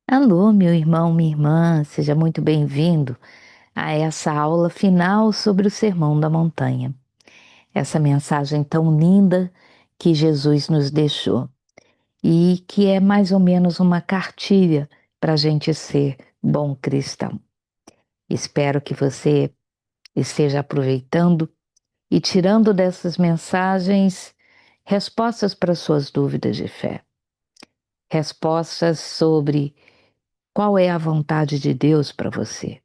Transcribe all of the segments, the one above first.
Alô, meu irmão, minha irmã, seja muito bem-vindo a essa aula final sobre o Sermão da Montanha. Essa mensagem tão linda que Jesus nos deixou e que é mais ou menos uma cartilha para a gente ser bom cristão. Espero que você esteja aproveitando e tirando dessas mensagens respostas para suas dúvidas de fé, respostas sobre qual é a vontade de Deus para você.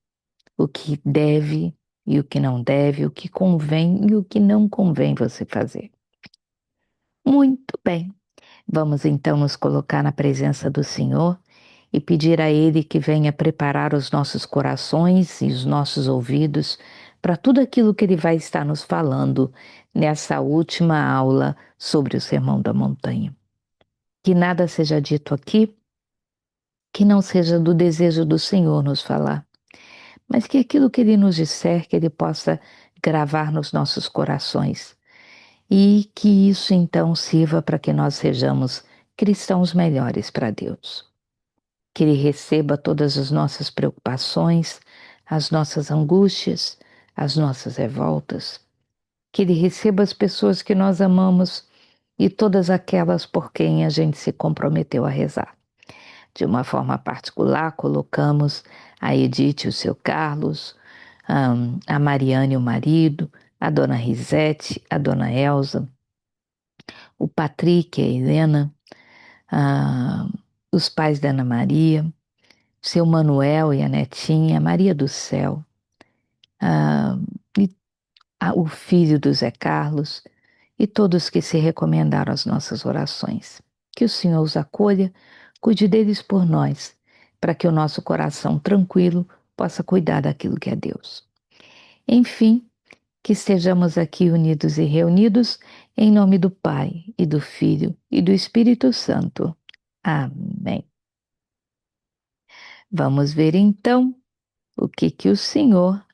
O que deve e o que não deve, o que convém e o que não convém você fazer. Muito bem. Vamos então nos colocar na presença do Senhor e pedir a Ele que venha preparar os nossos corações e os nossos ouvidos para tudo aquilo que Ele vai estar nos falando nessa última aula sobre o Sermão da Montanha. Que nada seja dito aqui que não seja do desejo do Senhor nos falar, mas que aquilo que Ele nos disser, que Ele possa gravar nos nossos corações e que isso então sirva para que nós sejamos cristãos melhores para Deus. Que Ele receba todas as nossas preocupações, as nossas angústias, as nossas revoltas. Que Ele receba as pessoas que nós amamos e todas aquelas por quem a gente se comprometeu a rezar. De uma forma particular, colocamos a Edith e o seu Carlos, a Mariane e o marido, a dona Risete, a dona Elza, o Patrick e a Helena, ah, os pais da Ana Maria, seu Manuel e a netinha, Maria do Céu, ah, e o filho do Zé Carlos e todos que se recomendaram às nossas orações. Que o Senhor os acolha, cuide deles por nós, para que o nosso coração tranquilo possa cuidar daquilo que é Deus. Enfim, que estejamos aqui unidos e reunidos em nome do Pai e do Filho e do Espírito Santo. Amém. Vamos ver então o que o Senhor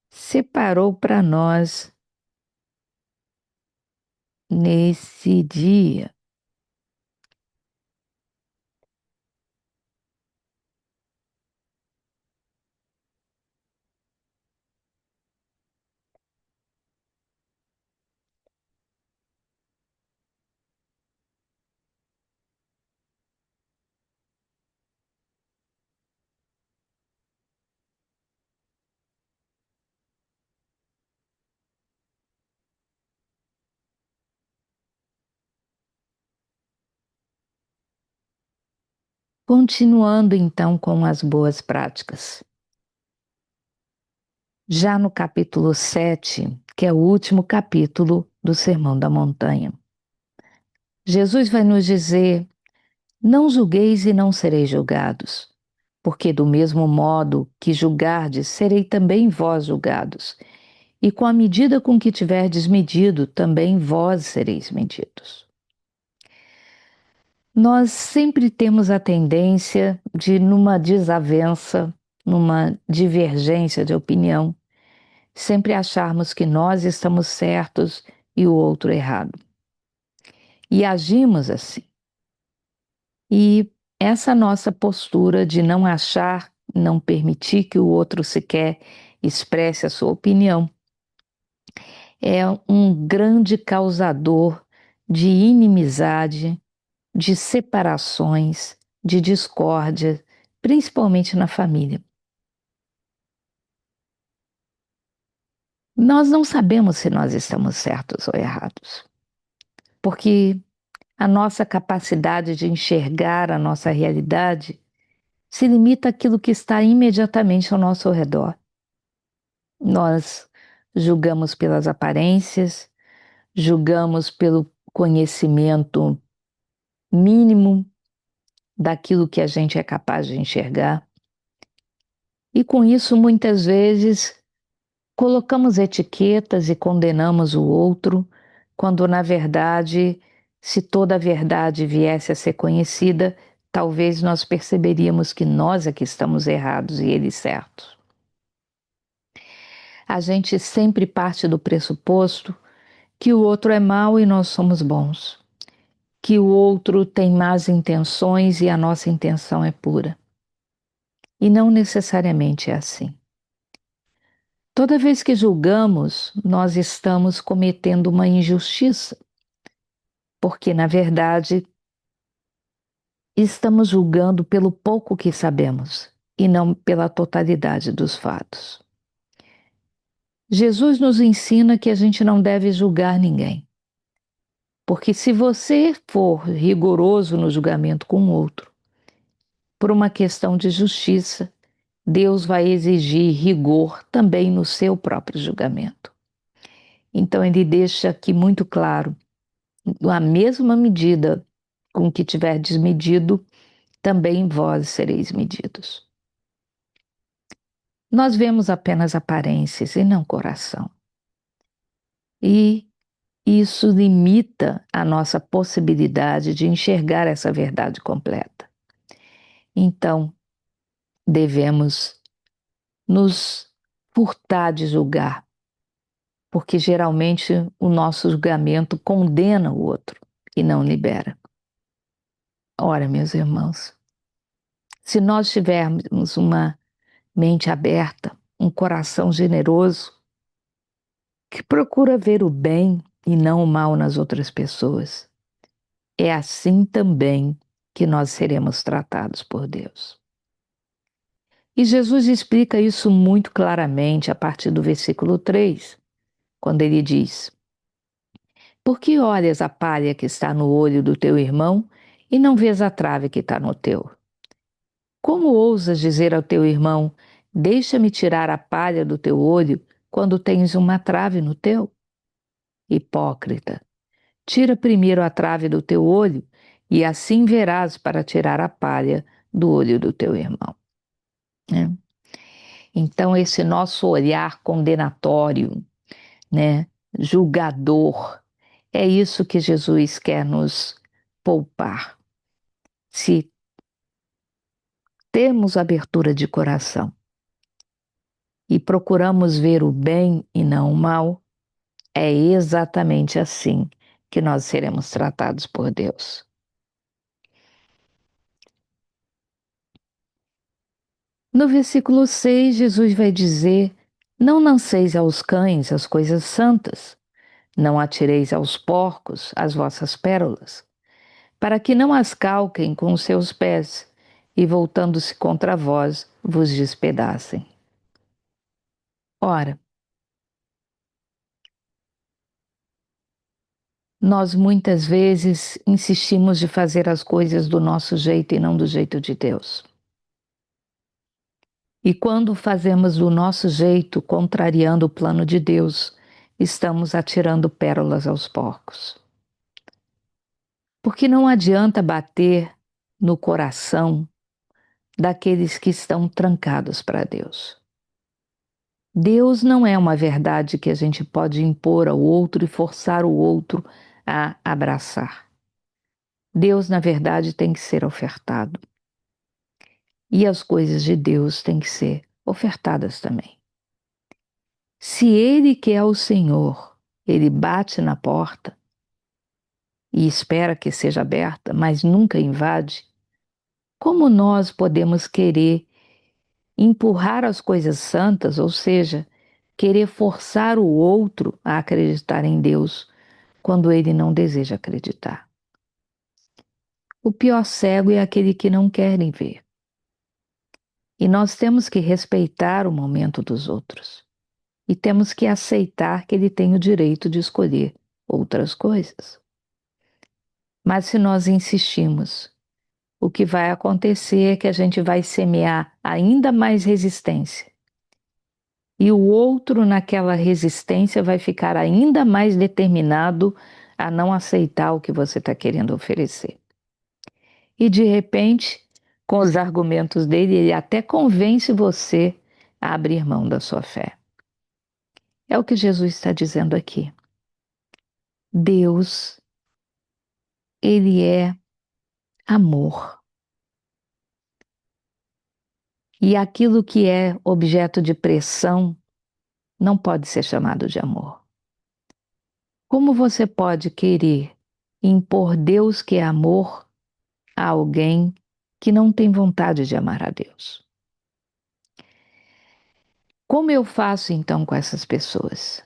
separou para nós nesse dia. Continuando então com as boas práticas. Já no capítulo 7, que é o último capítulo do Sermão da Montanha, Jesus vai nos dizer: não julgueis e não sereis julgados, porque do mesmo modo que julgardes, serei também vós julgados, e com a medida com que tiverdes medido, também vós sereis medidos. Nós sempre temos a tendência de, numa desavença, numa divergência de opinião, sempre acharmos que nós estamos certos e o outro errado. E agimos assim. E essa nossa postura de não achar, não permitir que o outro sequer expresse a sua opinião, é um grande causador de inimizade, de separações, de discórdia, principalmente na família. Nós não sabemos se nós estamos certos ou errados, porque a nossa capacidade de enxergar a nossa realidade se limita àquilo que está imediatamente ao nosso redor. Nós julgamos pelas aparências, julgamos pelo conhecimento mínimo daquilo que a gente é capaz de enxergar. E com isso, muitas vezes, colocamos etiquetas e condenamos o outro, quando na verdade, se toda a verdade viesse a ser conhecida, talvez nós perceberíamos que nós é que estamos errados e eles certos. A gente sempre parte do pressuposto que o outro é mau e nós somos bons, que o outro tem más intenções e a nossa intenção é pura. E não necessariamente é assim. Toda vez que julgamos, nós estamos cometendo uma injustiça, porque, na verdade, estamos julgando pelo pouco que sabemos e não pela totalidade dos fatos. Jesus nos ensina que a gente não deve julgar ninguém, porque se você for rigoroso no julgamento com o outro, por uma questão de justiça, Deus vai exigir rigor também no seu próprio julgamento. Então, ele deixa aqui muito claro: a mesma medida com que tiverdes medido, também vós sereis medidos. Nós vemos apenas aparências e não coração. E isso limita a nossa possibilidade de enxergar essa verdade completa. Então, devemos nos furtar de julgar, porque geralmente o nosso julgamento condena o outro e não libera. Ora, meus irmãos, se nós tivermos uma mente aberta, um coração generoso, que procura ver o bem e não o mal nas outras pessoas, é assim também que nós seremos tratados por Deus. E Jesus explica isso muito claramente a partir do versículo 3, quando ele diz: Por que olhas a palha que está no olho do teu irmão e não vês a trave que está no teu? Como ousas dizer ao teu irmão: Deixa-me tirar a palha do teu olho, quando tens uma trave no teu? Hipócrita, tira primeiro a trave do teu olho, e assim verás para tirar a palha do olho do teu irmão. Né? Então, esse nosso olhar condenatório, né, julgador, é isso que Jesus quer nos poupar. Se temos abertura de coração e procuramos ver o bem e não o mal, é exatamente assim que nós seremos tratados por Deus. No versículo 6, Jesus vai dizer: Não lanceis aos cães as coisas santas, não atireis aos porcos as vossas pérolas, para que não as calquem com os seus pés e, voltando-se contra vós, vos despedacem. Ora, nós muitas vezes insistimos de fazer as coisas do nosso jeito e não do jeito de Deus. E quando fazemos do nosso jeito, contrariando o plano de Deus, estamos atirando pérolas aos porcos. Porque não adianta bater no coração daqueles que estão trancados para Deus. Deus não é uma verdade que a gente pode impor ao outro e forçar o outro a abraçar. Deus, na verdade, tem que ser ofertado. E as coisas de Deus têm que ser ofertadas também. Se Ele, que é o Senhor, Ele bate na porta e espera que seja aberta, mas nunca invade, como nós podemos querer empurrar as coisas santas, ou seja, querer forçar o outro a acreditar em Deus quando ele não deseja acreditar? O pior cego é aquele que não querem ver. E nós temos que respeitar o momento dos outros. E temos que aceitar que ele tem o direito de escolher outras coisas. Mas se nós insistimos, o que vai acontecer é que a gente vai semear ainda mais resistência. E o outro, naquela resistência, vai ficar ainda mais determinado a não aceitar o que você está querendo oferecer. E de repente, com os argumentos dele, ele até convence você a abrir mão da sua fé. É o que Jesus está dizendo aqui. Deus, ele é amor. E aquilo que é objeto de pressão não pode ser chamado de amor. Como você pode querer impor Deus, que é amor, a alguém que não tem vontade de amar a Deus? Como eu faço então com essas pessoas?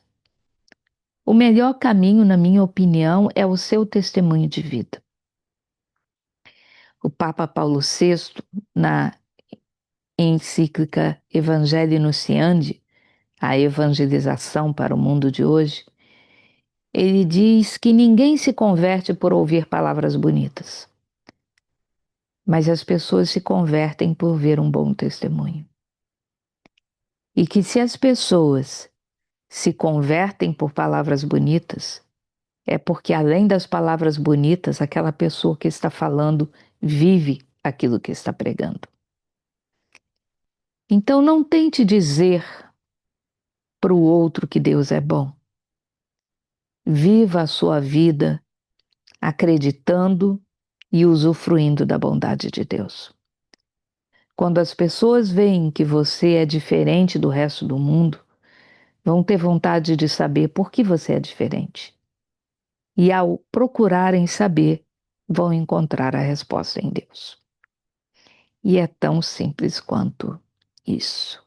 O melhor caminho, na minha opinião, é o seu testemunho de vida. O Papa Paulo VI, na encíclica Evangelii Nuntiandi, a evangelização para o mundo de hoje, ele diz que ninguém se converte por ouvir palavras bonitas, mas as pessoas se convertem por ver um bom testemunho. E que se as pessoas se convertem por palavras bonitas, é porque além das palavras bonitas, aquela pessoa que está falando vive aquilo que está pregando. Então não tente dizer para o outro que Deus é bom. Viva a sua vida acreditando e usufruindo da bondade de Deus. Quando as pessoas veem que você é diferente do resto do mundo, vão ter vontade de saber por que você é diferente. E ao procurarem saber, vão encontrar a resposta em Deus. E é tão simples quanto isso.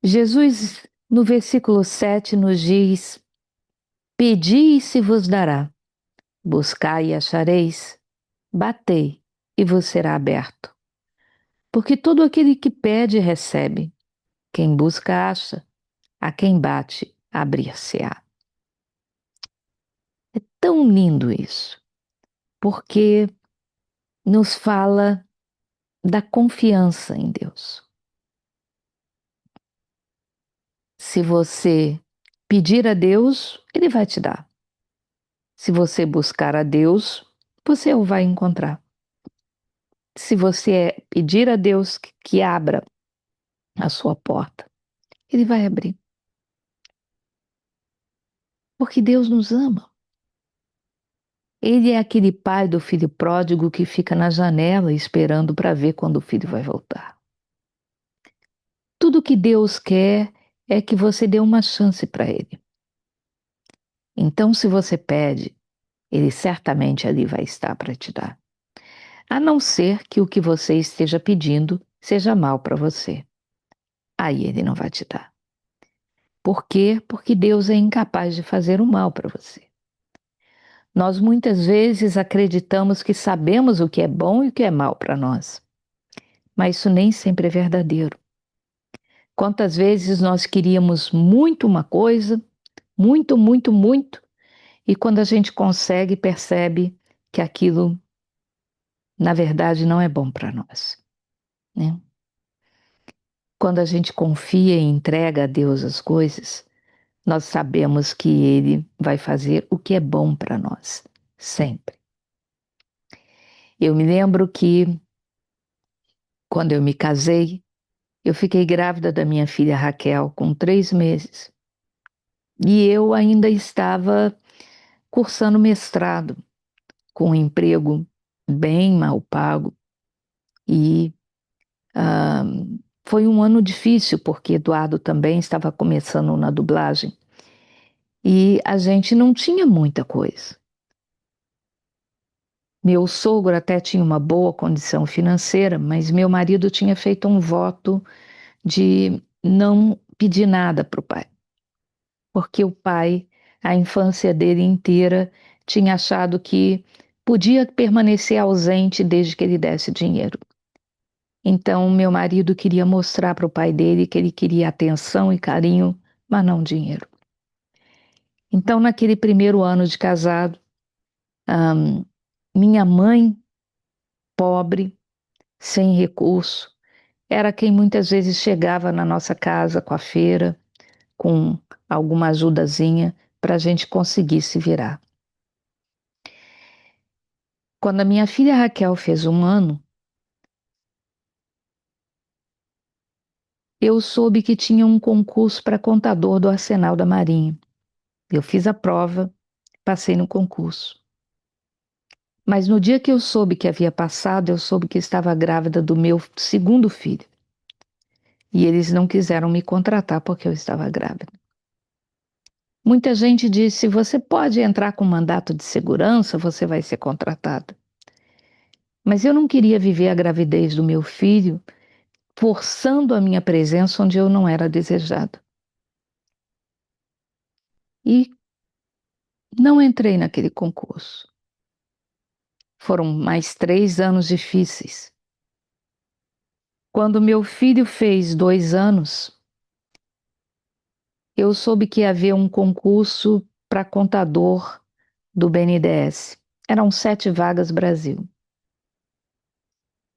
Jesus, no versículo 7, nos diz: Pedi e se vos dará, buscai e achareis, batei e vos será aberto. Porque todo aquele que pede, recebe. Quem busca, acha. A quem bate, abrir-se-á. É tão lindo isso, porque nos fala da confiança em Deus. Se você pedir a Deus, Ele vai te dar. Se você buscar a Deus, você o vai encontrar. Se você pedir a Deus que abra a sua porta, Ele vai abrir. Porque Deus nos ama. Ele é aquele pai do filho pródigo que fica na janela esperando para ver quando o filho vai voltar. Tudo que Deus quer é que você dê uma chance para Ele. Então, se você pede, Ele certamente ali vai estar para te dar. A não ser que o que você esteja pedindo seja mal para você. Aí Ele não vai te dar. Por quê? Porque Deus é incapaz de fazer o mal para você. Nós muitas vezes acreditamos que sabemos o que é bom e o que é mal para nós, mas isso nem sempre é verdadeiro. Quantas vezes nós queríamos muito uma coisa, muito, muito, muito, e quando a gente consegue, percebe que aquilo, na verdade, não é bom para nós, né? Quando a gente confia e entrega a Deus as coisas, nós sabemos que Ele vai fazer o que é bom para nós, sempre. Eu me lembro que, quando eu me casei, eu fiquei grávida da minha filha Raquel com 3 meses. E eu ainda estava cursando mestrado, com um emprego bem mal pago. E ah, foi um ano difícil, porque Eduardo também estava começando na dublagem. E a gente não tinha muita coisa. Meu sogro até tinha uma boa condição financeira, mas meu marido tinha feito um voto de não pedir nada para o pai. Porque o pai, a infância dele inteira, tinha achado que podia permanecer ausente desde que ele desse dinheiro. Então, meu marido queria mostrar para o pai dele que ele queria atenção e carinho, mas não dinheiro. Então, naquele primeiro ano de casado, minha mãe, pobre, sem recurso, era quem muitas vezes chegava na nossa casa com a feira, com alguma ajudazinha para a gente conseguir se virar. Quando a minha filha Raquel fez 1 ano, eu soube que tinha um concurso para contador do Arsenal da Marinha. Eu fiz a prova, passei no concurso. Mas no dia que eu soube que havia passado, eu soube que estava grávida do meu segundo filho. E eles não quiseram me contratar porque eu estava grávida. Muita gente disse: você pode entrar com mandato de segurança, você vai ser contratada. Mas eu não queria viver a gravidez do meu filho forçando a minha presença onde eu não era desejado. E não entrei naquele concurso. Foram mais 3 anos difíceis. Quando meu filho fez 2 anos, eu soube que ia haver um concurso para contador do BNDES. Eram 7 vagas Brasil.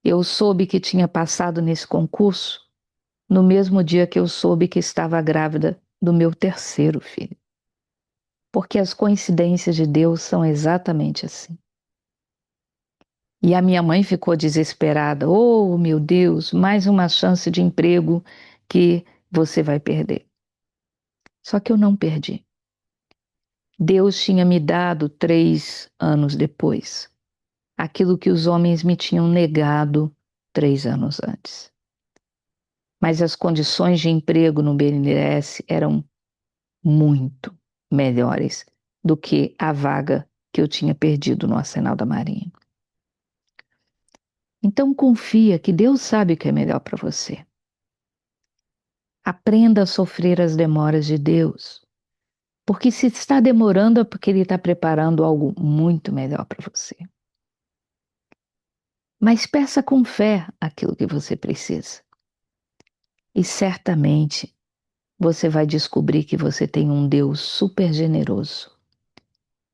Eu soube que tinha passado nesse concurso no mesmo dia que eu soube que estava grávida do meu terceiro filho. Porque as coincidências de Deus são exatamente assim. E a minha mãe ficou desesperada. Oh, meu Deus, mais uma chance de emprego que você vai perder. Só que eu não perdi. Deus tinha me dado 3 anos depois aquilo que os homens me tinham negado 3 anos antes. Mas as condições de emprego no BNDES eram muito melhores do que a vaga que eu tinha perdido no Arsenal da Marinha. Então confia que Deus sabe o que é melhor para você. Aprenda a sofrer as demoras de Deus, porque se está demorando é porque Ele está preparando algo muito melhor para você. Mas peça com fé aquilo que você precisa. E certamente você vai descobrir que você tem um Deus super generoso,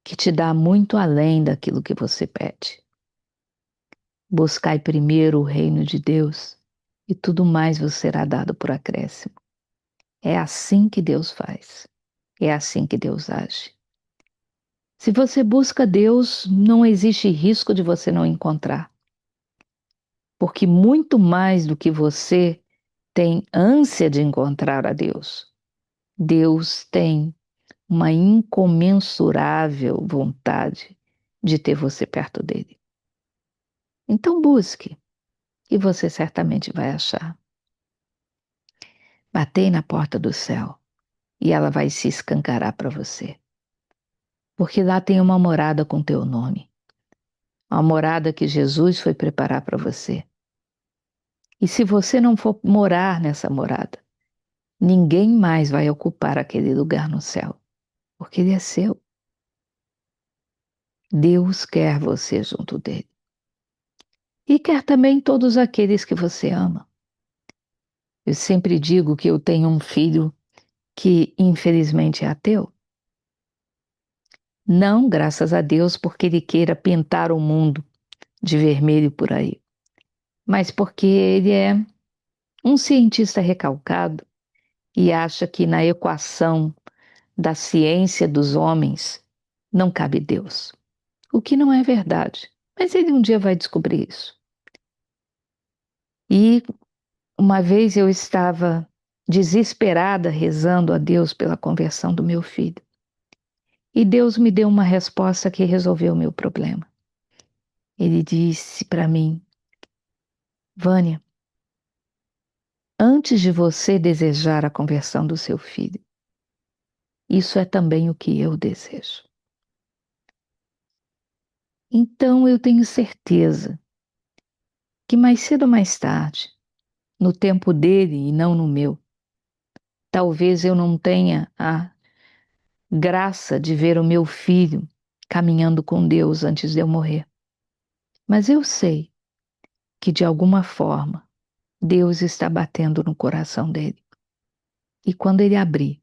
que te dá muito além daquilo que você pede. Buscai primeiro o reino de Deus e tudo mais vos será dado por acréscimo. É assim que Deus faz. É assim que Deus age. Se você busca Deus, não existe risco de você não encontrar. Porque muito mais do que você tem ânsia de encontrar a Deus, Deus tem uma incomensurável vontade de ter você perto dele. Então busque, e você certamente vai achar. Batei na porta do céu, e ela vai se escancarar para você. Porque lá tem uma morada com teu nome. Uma morada que Jesus foi preparar para você. E se você não for morar nessa morada, ninguém mais vai ocupar aquele lugar no céu, porque ele é seu. Deus quer você junto dele. E quer também todos aqueles que você ama. Eu sempre digo que eu tenho um filho que infelizmente é ateu. Não, graças a Deus, porque ele queira pintar o mundo de vermelho por aí, mas porque ele é um cientista recalcado e acha que na equação da ciência dos homens não cabe Deus. O que não é verdade. Mas ele um dia vai descobrir isso. E uma vez eu estava desesperada rezando a Deus pela conversão do meu filho. E Deus me deu uma resposta que resolveu o meu problema. Ele disse para mim: Vânia, antes de você desejar a conversão do seu filho, isso é também o que eu desejo. Então eu tenho certeza que mais cedo ou mais tarde, no tempo dele e não no meu, talvez eu não tenha a graça de ver o meu filho caminhando com Deus antes de eu morrer. Mas eu sei que de alguma forma Deus está batendo no coração dele. E quando ele abrir,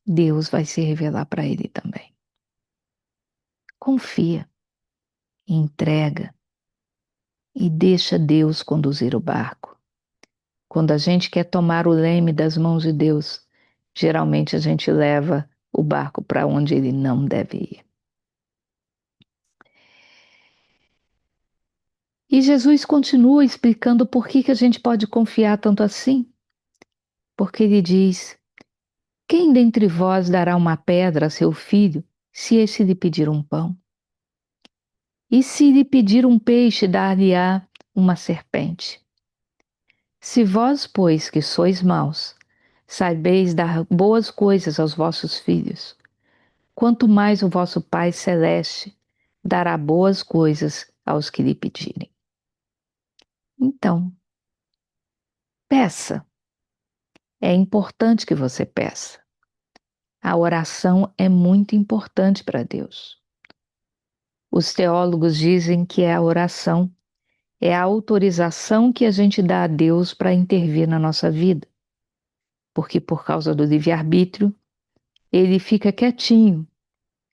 Deus vai se revelar para ele também. Confia, entrega e deixa Deus conduzir o barco. Quando a gente quer tomar o leme das mãos de Deus, geralmente a gente leva o barco para onde ele não deve ir. E Jesus continua explicando por que a gente pode confiar tanto assim. Porque ele diz: Quem dentre vós dará uma pedra a seu filho, se esse lhe pedir um pão? E se lhe pedir um peixe, dar-lhe-á uma serpente? Se vós, pois, que sois maus, sabeis dar boas coisas aos vossos filhos, quanto mais o vosso Pai Celeste dará boas coisas aos que lhe pedirem. Então, peça. É importante que você peça. A oração é muito importante para Deus. Os teólogos dizem que a oração é a autorização que a gente dá a Deus para intervir na nossa vida. Porque por causa do livre-arbítrio, ele fica quietinho,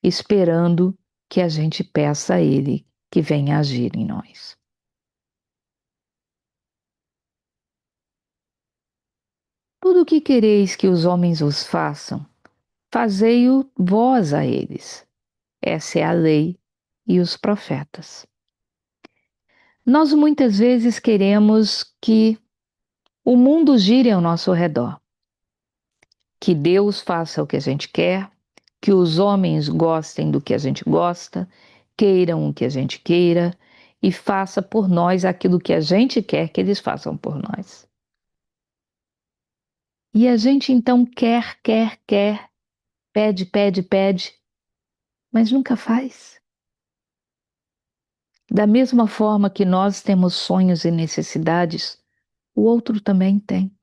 esperando que a gente peça a ele que venha agir em nós. Tudo o que quereis que os homens vos façam, fazei-o vós a eles. Essa é a lei e os profetas. Nós muitas vezes queremos que o mundo gire ao nosso redor, que Deus faça o que a gente quer, que os homens gostem do que a gente gosta, queiram o que a gente queira e faça por nós aquilo que a gente quer que eles façam por nós. E a gente então quer, pede, pede, pede, mas nunca faz. Da mesma forma que nós temos sonhos e necessidades, o outro também tem.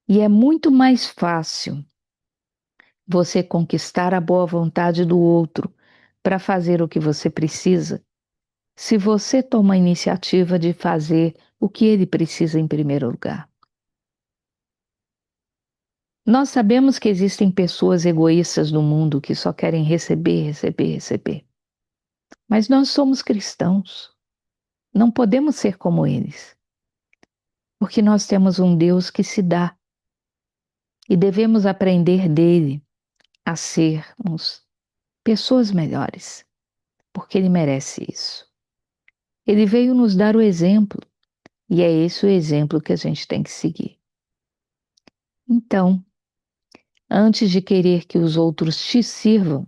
E é muito mais fácil você conquistar a boa vontade do outro para fazer o que você precisa, se você toma a iniciativa de fazer o que ele precisa em primeiro lugar. Nós sabemos que existem pessoas egoístas no mundo que só querem receber, receber, receber. Mas nós somos cristãos. Não podemos ser como eles. Porque nós temos um Deus que se dá. E devemos aprender dele a sermos pessoas melhores. Porque ele merece isso. Ele veio nos dar o exemplo. E é esse o exemplo que a gente tem que seguir. Então, antes de querer que os outros te sirvam,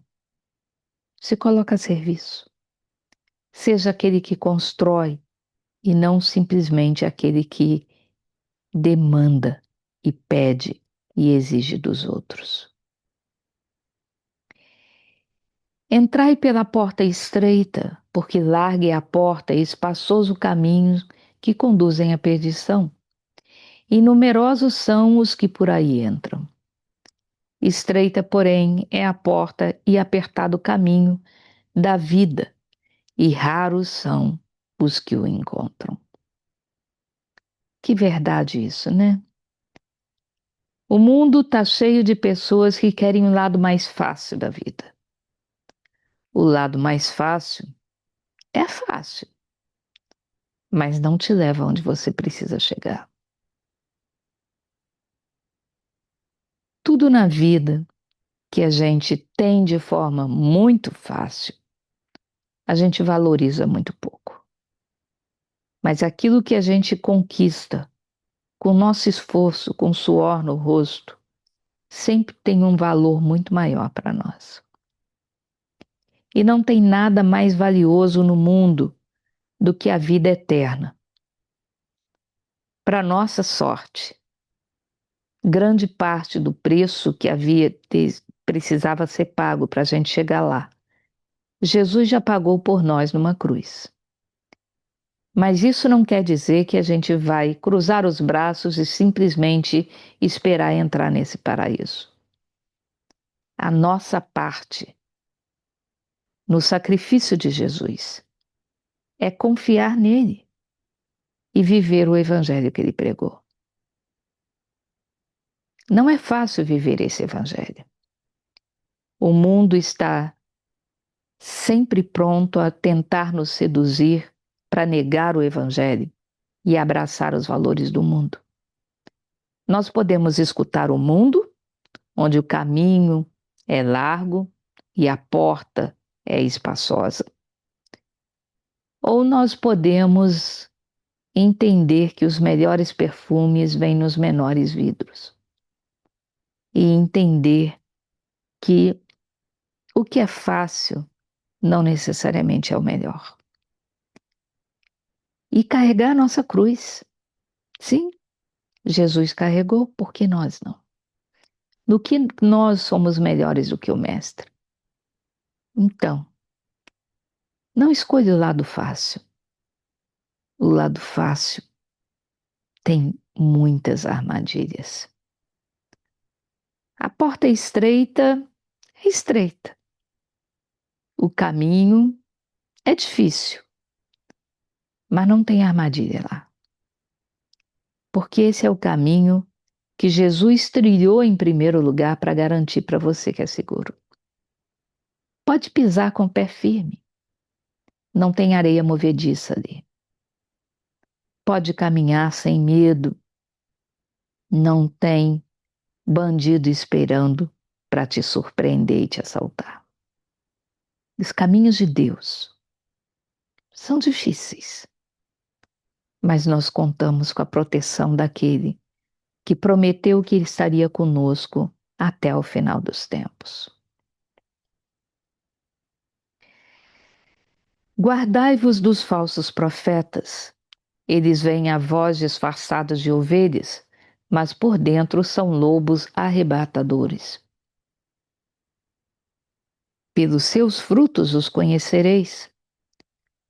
se coloca a serviço. Seja aquele que constrói e não simplesmente aquele que demanda e pede e exige dos outros. Entrai pela porta estreita, porque larga é a porta e espaçoso o caminho que conduzem à perdição, e numerosos são os que por aí entram. Estreita, porém, é a porta e apertado o caminho da vida, e raros são os que o encontram. Que verdade isso, né? O mundo está cheio de pessoas que querem o lado mais fácil da vida. O lado mais fácil é fácil, mas não te leva onde você precisa chegar. Tudo na vida que a gente tem de forma muito fácil, a gente valoriza muito pouco. Mas aquilo que a gente conquista com nosso esforço, com suor no rosto, sempre tem um valor muito maior para nós. E não tem nada mais valioso no mundo do que a vida eterna. Para nossa sorte, grande parte do preço que precisava ser pago para a gente chegar lá, Jesus já pagou por nós numa cruz. Mas isso não quer dizer que a gente vai cruzar os braços e simplesmente esperar entrar nesse paraíso. A nossa parte no sacrifício de Jesus é confiar nele e viver o evangelho que ele pregou. Não é fácil viver esse evangelho. O mundo está sempre pronto a tentar nos seduzir para negar o evangelho e abraçar os valores do mundo. Nós podemos escutar o mundo, onde o caminho é largo e a porta é espaçosa. Ou nós podemos entender que os melhores perfumes vêm nos menores vidros. E entender que o que é fácil não necessariamente é o melhor. E carregar a nossa cruz. Sim, Jesus carregou, por que nós não? No que nós somos melhores do que o Mestre? Então, não escolha o lado fácil. O lado fácil tem muitas armadilhas. A porta é estreita, é estreita. O caminho é difícil, mas não tem armadilha lá. Porque esse é o caminho que Jesus trilhou em primeiro lugar para garantir para você que é seguro. Pode pisar com o pé firme. Não tem areia movediça ali. Pode caminhar sem medo. Não tem bandido esperando para te surpreender e te assaltar. Os caminhos de Deus são difíceis, mas nós contamos com a proteção daquele que prometeu que ele estaria conosco até o final dos tempos. Guardai-vos dos falsos profetas. Eles vêm a voz disfarçados de ovelhas, mas por dentro são lobos arrebatadores. Pelos seus frutos os conhecereis.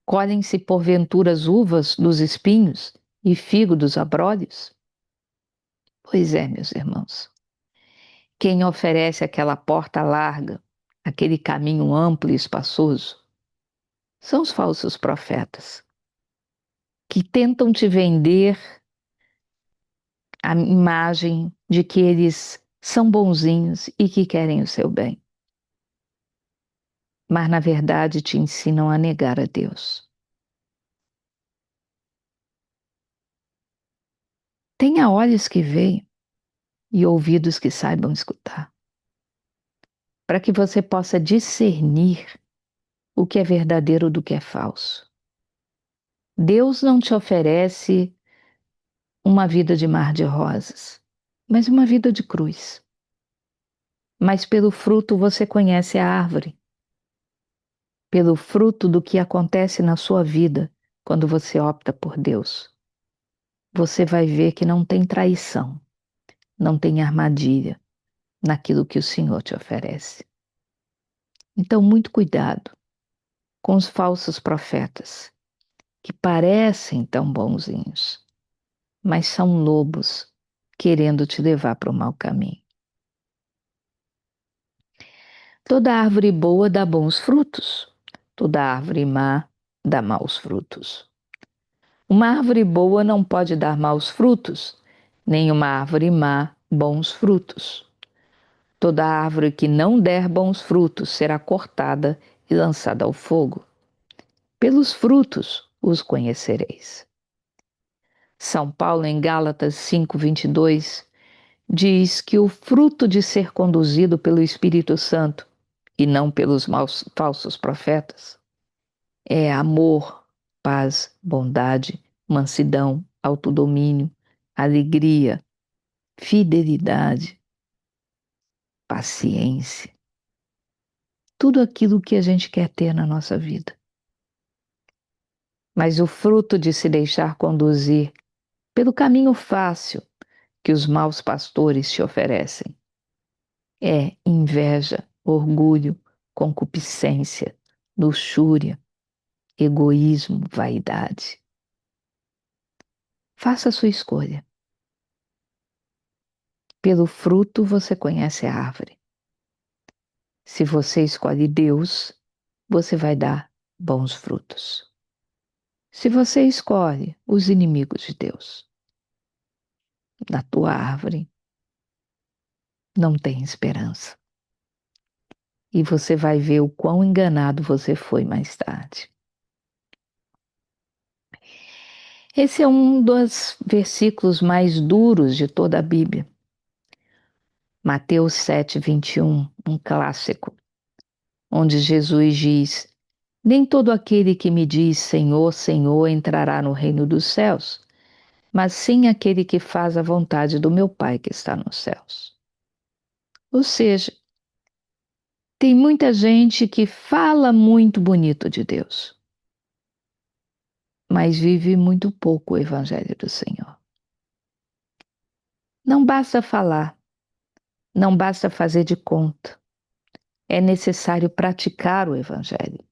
Colhem-se porventura as uvas dos espinhos e figo dos abrolhos? Pois é, meus irmãos. Quem oferece aquela porta larga, aquele caminho amplo e espaçoso, são os falsos profetas, que tentam te vender a imagem de que eles são bonzinhos e que querem o seu bem. Mas, na verdade, te ensinam a negar a Deus. Tenha olhos que veem e ouvidos que saibam escutar, para que você possa discernir o que é verdadeiro do que é falso. Deus não te oferece uma vida de mar de rosas, mas uma vida de cruz. Mas pelo fruto você conhece a árvore. Pelo fruto do que acontece na sua vida quando você opta por Deus. Você vai ver que não tem traição, não tem armadilha naquilo que o Senhor te oferece. Então, muito cuidado com os falsos profetas, que parecem tão bonzinhos, mas são lobos querendo te levar para o mau caminho. Toda árvore boa dá bons frutos, toda árvore má dá maus frutos. Uma árvore boa não pode dar maus frutos, nem uma árvore má bons frutos. Toda árvore que não der bons frutos será cortada e lançada ao fogo. Pelos frutos os conhecereis. São Paulo, em Gálatas 5:22, diz que o fruto de ser conduzido pelo Espírito Santo e não pelos falsos profetas é amor, paz, bondade, mansidão, autodomínio, alegria, fidelidade, paciência. Tudo aquilo que a gente quer ter na nossa vida. Mas o fruto de se deixar conduzir pelo caminho fácil que os maus pastores te oferecem é inveja, orgulho, concupiscência, luxúria, egoísmo, vaidade. Faça a sua escolha. Pelo fruto você conhece a árvore. Se você escolhe Deus, você vai dar bons frutos. Se você escolhe os inimigos de Deus, na tua árvore não tem esperança. E você vai ver o quão enganado você foi mais tarde. Esse é um dos versículos mais duros de toda a Bíblia. Mateus 7:21, um clássico, onde Jesus diz: Nem todo aquele que me diz Senhor, Senhor entrará no reino dos céus, mas sim aquele que faz a vontade do meu Pai que está nos céus. Ou seja, tem muita gente que fala muito bonito de Deus, mas vive muito pouco o Evangelho do Senhor. Não basta falar, não basta fazer de conta. É necessário praticar o Evangelho.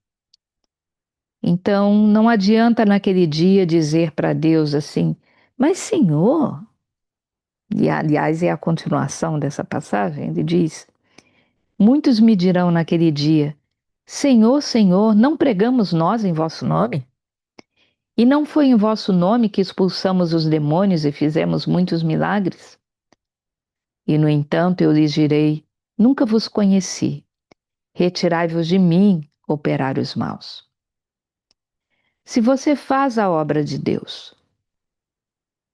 Então, não adianta naquele dia dizer para Deus assim, mas Senhor, e aliás é a continuação dessa passagem, ele diz: muitos me dirão naquele dia, Senhor, Senhor, não pregamos nós em vosso nome? E não foi em vosso nome que expulsamos os demônios e fizemos muitos milagres? E no entanto eu lhes direi, nunca vos conheci, retirai-vos de mim, operários maus. Se você faz a obra de Deus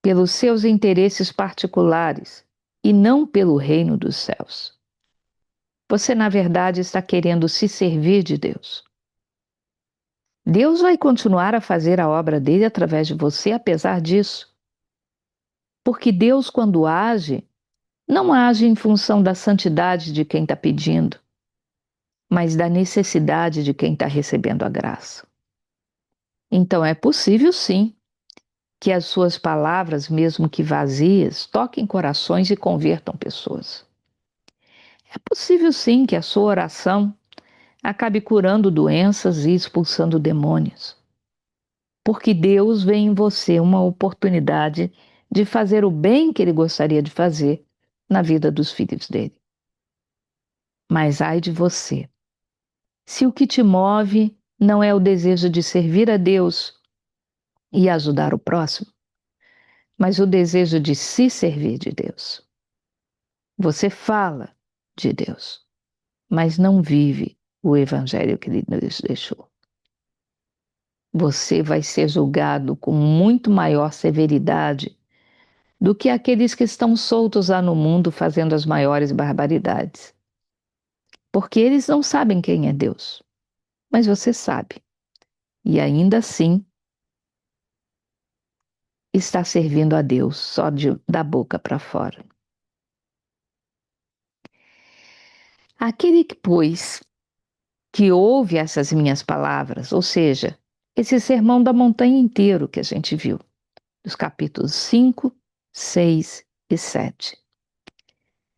pelos seus interesses particulares e não pelo reino dos céus, você na verdade está querendo se servir de Deus. Deus vai continuar a fazer a obra dele através de você apesar disso. Porque Deus, quando age, não age em função da santidade de quem está pedindo, mas da necessidade de quem está recebendo a graça. Então é possível sim que as suas palavras, mesmo que vazias, toquem corações e convertam pessoas. É possível sim que a sua oração acabe curando doenças e expulsando demônios, porque Deus vê em você uma oportunidade de fazer o bem que Ele gostaria de fazer na vida dos filhos dele. Mas ai de você, se o que te move não é o desejo de servir a Deus e ajudar o próximo, mas o desejo de se servir de Deus. Você fala de Deus, mas não vive o evangelho que Ele nos deixou. Você vai ser julgado com muito maior severidade do que aqueles que estão soltos lá no mundo fazendo as maiores barbaridades. Porque eles não sabem quem é Deus, mas você sabe. E ainda assim está servindo a Deus só da boca para fora. Aquele que, pois, que ouve essas minhas palavras, ou seja, esse sermão da montanha inteiro que a gente viu, dos capítulos 5, 6 e 7.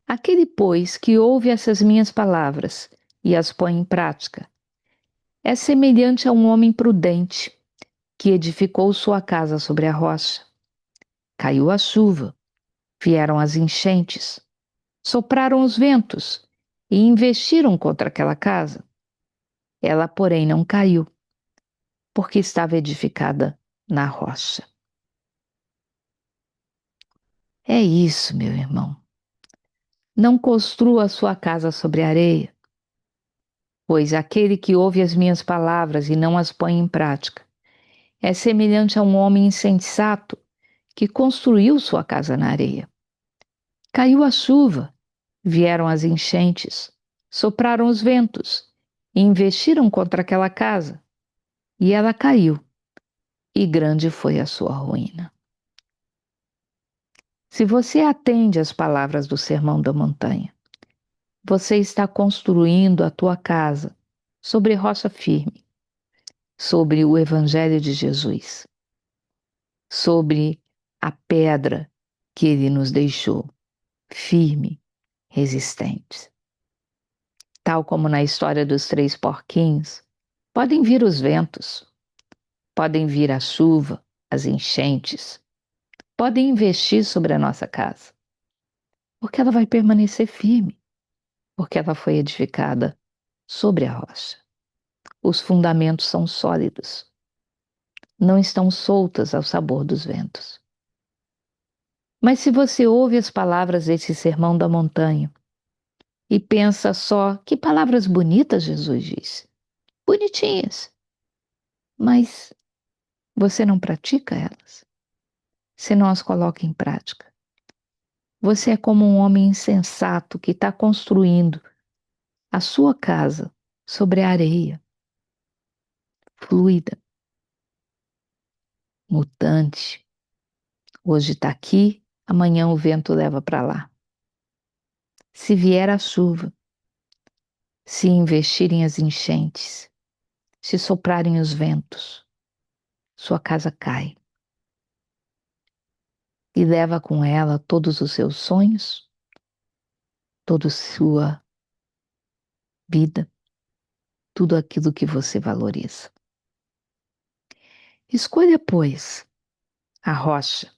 Aquele, pois, que ouve essas minhas palavras e as põe em prática, é semelhante a um homem prudente que edificou sua casa sobre a rocha. Caiu a chuva, vieram as enchentes, sopraram os ventos e investiram contra aquela casa. Ela, porém, não caiu, porque estava edificada na rocha. É isso, meu irmão. Não construa a sua casa sobre areia, pois aquele que ouve as minhas palavras e não as põe em prática é semelhante a um homem insensato que construiu sua casa na areia. Caiu a chuva, vieram as enchentes, sopraram os ventos e investiram contra aquela casa, e ela caiu, e grande foi a sua ruína. Se você atende às palavras do Sermão da Montanha, você está construindo a tua casa sobre rocha firme, sobre o Evangelho de Jesus, sobre a pedra que ele nos deixou, firme, resistente. Tal como na história dos 3 porquinhos, podem vir os ventos, podem vir a chuva, as enchentes, podem investir sobre a nossa casa, porque ela vai permanecer firme, porque ela foi edificada sobre a rocha. Os fundamentos são sólidos, não estão soltas ao sabor dos ventos. Mas se você ouve as palavras desse sermão da montanha e pensa só, que palavras bonitas Jesus disse, bonitinhas, mas você não pratica elas, você não as coloca em prática. Você é como um homem insensato que está construindo a sua casa sobre a areia, fluida, mutante. Hoje está aqui, amanhã o vento leva para lá. Se vier a chuva, se investirem as enchentes, se soprarem os ventos, sua casa cai e leva com ela todos os seus sonhos, toda a sua vida, tudo aquilo que você valoriza. Escolha, pois, a rocha.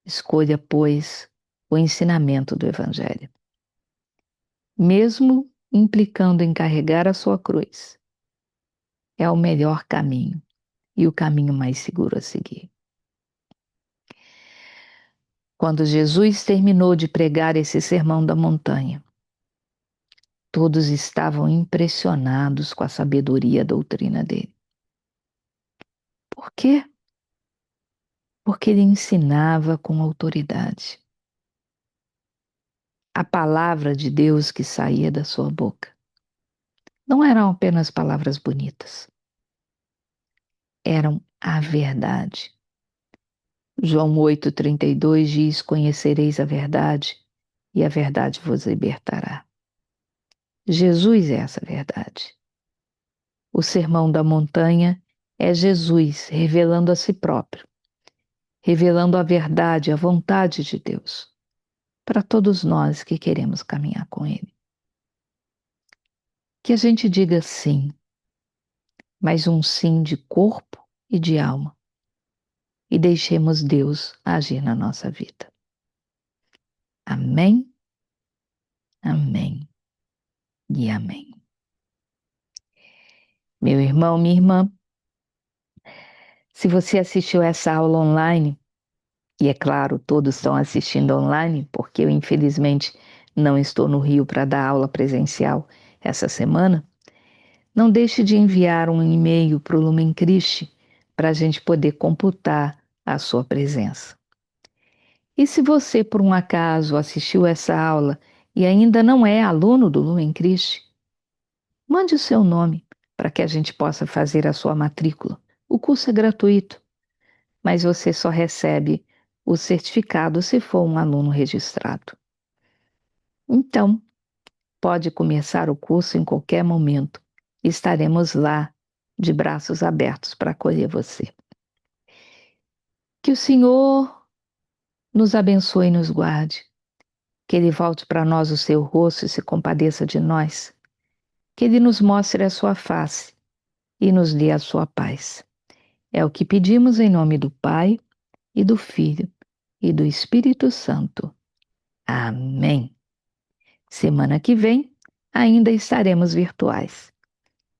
Escolha, pois, o ensinamento do Evangelho. Mesmo implicando em carregar a sua cruz, é o melhor caminho e o caminho mais seguro a seguir. Quando Jesus terminou de pregar esse sermão da montanha, todos estavam impressionados com a sabedoria e a doutrina dele. Por quê? Porque ele ensinava com autoridade. A palavra de Deus que saía da sua boca não eram apenas palavras bonitas, eram a verdade. João 8,32 diz: Conhecereis a verdade, e a verdade vos libertará. Jesus é essa verdade. O sermão da montanha é Jesus revelando a si próprio, revelando a verdade, a vontade de Deus, para todos nós que queremos caminhar com Ele. Que a gente diga sim, mas um sim de corpo e de alma, e deixemos Deus agir na nossa vida. Amém, amém e amém. Meu irmão, minha irmã, se você assistiu essa aula online, e é claro, todos estão assistindo online, porque eu infelizmente não estou no Rio para dar aula presencial essa semana, não deixe de enviar um e-mail para o Lumen Christi para a gente poder computar a sua presença. E se você, por um acaso, assistiu essa aula e ainda não é aluno do Lumen Christi, mande o seu nome para que a gente possa fazer a sua matrícula. O curso é gratuito, mas você só recebe o certificado se for um aluno registrado. Então, pode começar o curso em qualquer momento. Estaremos lá, de braços abertos, para acolher você. Que o Senhor nos abençoe e nos guarde. Que Ele volte para nós o seu rosto e se compadeça de nós. Que Ele nos mostre a sua face e nos dê a sua paz. É o que pedimos em nome do Pai, e do Filho, e do Espírito Santo. Amém. Semana que vem ainda estaremos virtuais.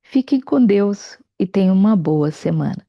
Fiquem com Deus e tenham uma boa semana.